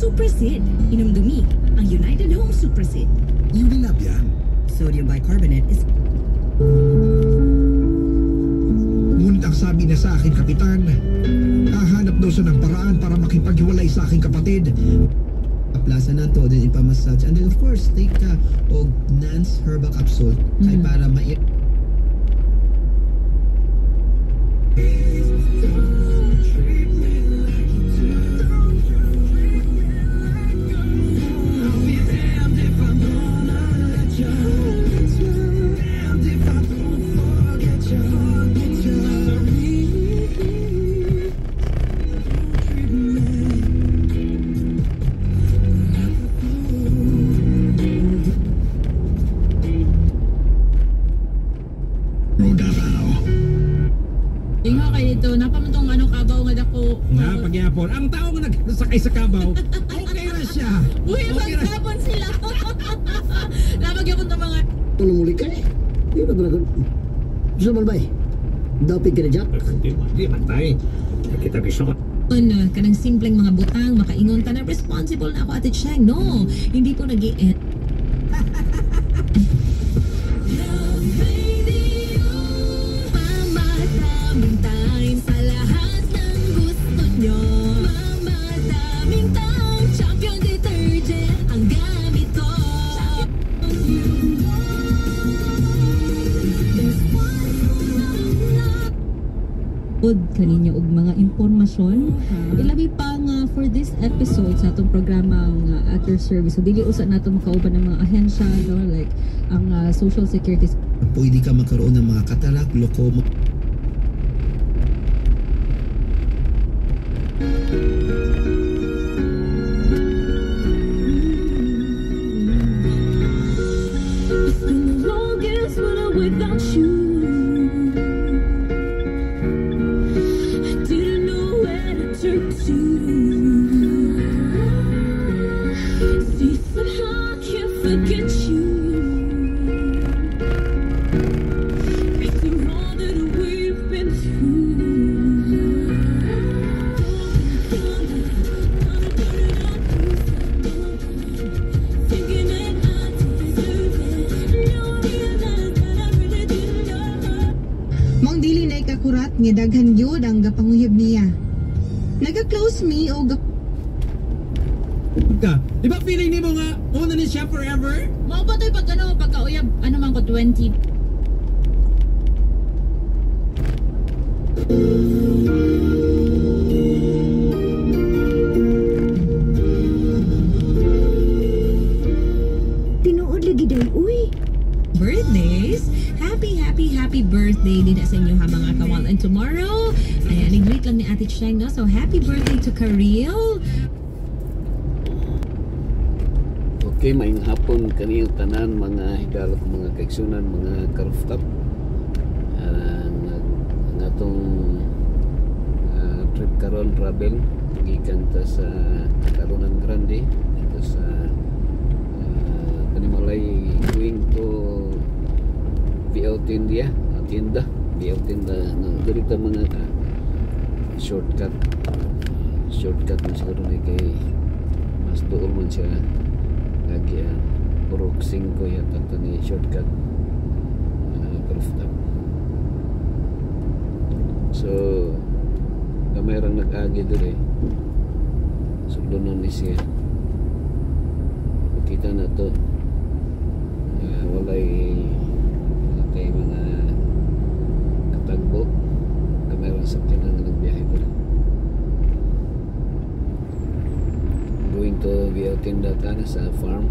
Suprasid. Inumdumi ang United Home Suprasid. Unilab yan. Sodium bicarbonate is... Ngunit ang sabi niya sa akin, Kapitan, hahanap daw siya ng paraan para makipaghiwalay sa aking kapatid. Aplasan na to, then ipamassage. And then of course, take og Nance Herbal Capsule ay para ang tao nga nagsakay sa kabaw, okay na siya. Uy, magkapon sila. Napag-yapon na mga... Tulong muli ka eh. Di ba ba? Gusto man ba eh? Dapig ka na Jack? Di man tayo. Kita gusto ka. Kanang simpleng mga butang, makaingon ka na responsible na ako, Ate Cheng. No, hindi po nag-i-end. Kaninyo og mga impormasyon ilabi pa nga for this episode sa atong programang at your service. So dili usa nato makauban ng mga ahensya, no, like ang social security. Pwede ka magkaroon ng mga katarak, glaucoma. Nga daghan gyud ang gapanguyab niya. Naga-close me o Di ba feeling ni mo nga una ni siya forever? Mao ba to'y pagkauyab, ano man ko 20. Tinuod lagi day, uy. Birthdays? Happy birthday din sa inyo ha mga kawal. And tomorrow, ayan, nag-greet lang ni Ate Cheng, no? So, happy birthday to Karil. Okay, maayong hapon kaniyong tanan, mga higala ko, mga kaigsunan, mga karuftap. Ang atong trip karon travel, gikan ta sa Caronan Grande, ito sa Panimalay, going to BL Tindia, tinda, BL Tinda, ganito mga shortcut man siguro na kay mas doon man siya lagi purok 5 yata ito ni shortcut rooftop. So kamerang nag-agi doon sugdunon ni siya makita na to walay kay mga katagbo na mayroon sa kinang nagbiyahe ko going to Viotinda Kana sa farm